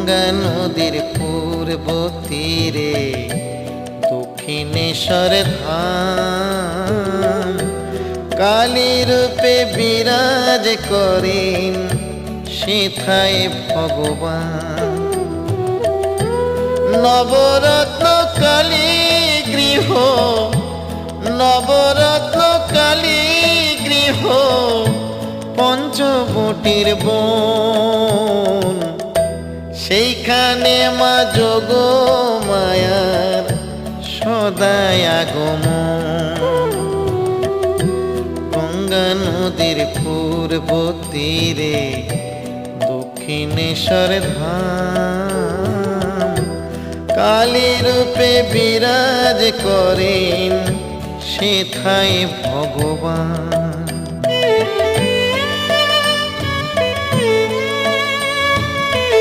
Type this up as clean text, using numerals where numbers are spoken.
গঙ্গা নদীর পূর্ব তীরে দক্ষিণেশ্বর ধাম, কালী রূপে বিরাজ করেন সেথায় ভগবান। নবরত্ন কালী গৃহ, নবরত্ন কালী গৃহ, পঞ্চবটির বন, সেইখানে মা যোগ মায়ার সদাই আগমন। গঙ্গা নদীর পূর্ব তীরে দক্ষিণেশ্বর ধাম, কালী রূপে বিরাজ করেন সেথায় ভগবান।